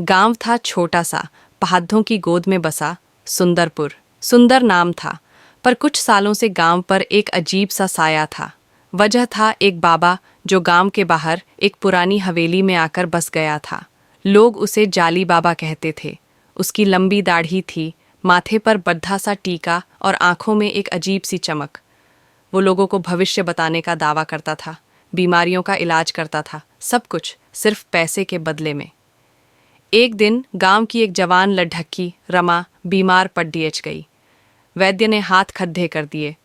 गांव था छोटा सा, पहाड़ों की गोद में बसा सुंदरपुर। सुंदर नाम था, पर कुछ सालों से गांव पर एक अजीब सा साया था। वजह था एक बाबा जो गांव के बाहर एक पुरानी हवेली में आकर बस गया था। लोग उसे जाली बाबा कहते थे। उसकी लंबी दाढ़ी थी, माथे पर बद्धा सा टीका और आंखों में एक अजीब सी चमक। वो लोगों को भविष्य बताने का दावा करता था, बीमारियों का इलाज करता था, सब कुछ सिर्फ पैसे के बदले में। एक दिन गांव की एक जवान लड़की रमा बीमार पड़ डीएच गई। वैद्य ने हाथ खड्डे कर दिए।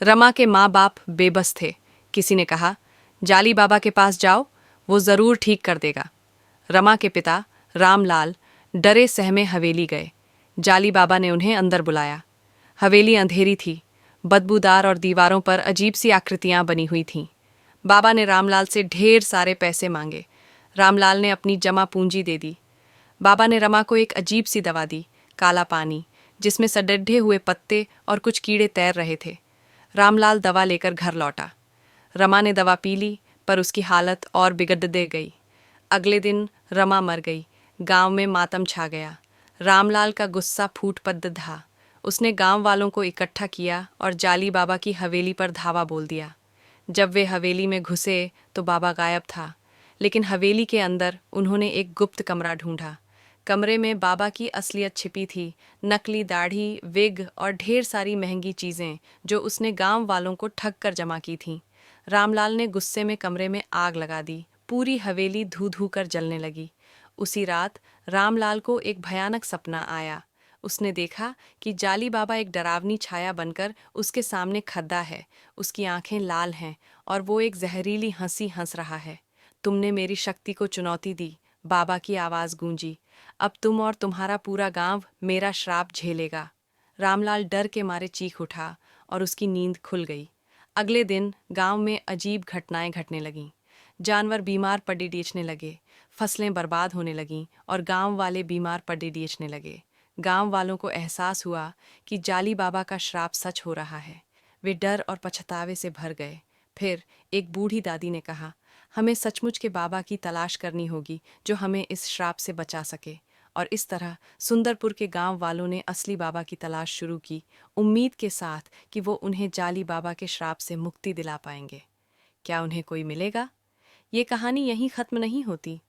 रमा के माँ बाप बेबस थे। किसी ने कहा, जाली बाबा के पास जाओ, वो जरूर ठीक कर देगा। रमा के पिता रामलाल डरे सहमे हवेली गए। जाली बाबा ने उन्हें अंदर बुलाया। हवेली अंधेरी थी, बदबूदार और दीवारों पर अजीब सी आकृतियां बनी हुई थीं। बाबा ने रामलाल से ढेर सारे पैसे मांगे। रामलाल ने अपनी जमा पूंजी दे दी। बाबा ने रमा को एक अजीब सी दवा दी, काला पानी, जिसमें सडे हुए पत्ते और कुछ कीड़े तैर रहे थे। रामलाल दवा लेकर घर लौटा। रमा ने दवा पी ली, पर उसकी हालत और बिगड़ते गई। अगले दिन रमा मर गई। गांव में मातम छा गया। रामलाल का गुस्सा फूट पड़ था। उसने गांव वालों को इकट्ठा किया और जाली बाबा की हवेली पर धावा बोल दिया। जब वे हवेली में घुसे तो बाबा गायब था, लेकिन हवेली के अंदर उन्होंने एक गुप्त कमरा ढूंढा। कमरे में बाबा की असलियत छिपी थी, नकली दाढ़ी, विग और ढेर सारी महंगी चीज़ें जो उसने गांव वालों को ठग कर जमा की थीं। रामलाल ने गुस्से में कमरे में आग लगा दी। पूरी हवेली धू धू कर जलने लगी। उसी रात रामलाल को एक भयानक सपना आया। उसने देखा कि जाली बाबा एक डरावनी छाया बनकर उसके सामने खड़ा है। उसकी आंखें लाल हैं और वो एक जहरीली हंसी हंस रहा है। तुमने मेरी शक्ति को चुनौती दी, बाबा की आवाज़ गूंजी। अब तुम और तुम्हारा पूरा गांव मेरा श्राप झेलेगा। रामलाल डर के मारे चीख उठा और उसकी नींद खुल गई। अगले दिन गांव में अजीब घटनाएं घटने लगीं। जानवर बीमार पड़े डीचने लगे, फसलें बर्बाद होने लगीं और गांव वाले बीमार पड़े डीचने लगे। गांव वालों को एहसास हुआ कि जाली बाबा का श्राप सच हो रहा है। वे डर और पछतावे से भर गए। फिर एक बूढ़ी दादी ने कहा, हमें सचमुच के बाबा की तलाश करनी होगी जो हमें इस श्राप से बचा सके। और इस तरह सुंदरपुर के गांव वालों ने असली बाबा की तलाश शुरू की, उम्मीद के साथ कि वो उन्हें जाली बाबा के श्राप से मुक्ति दिला पाएंगे। क्या उन्हें कोई मिलेगा? ये कहानी यहीं खत्म नहीं होती।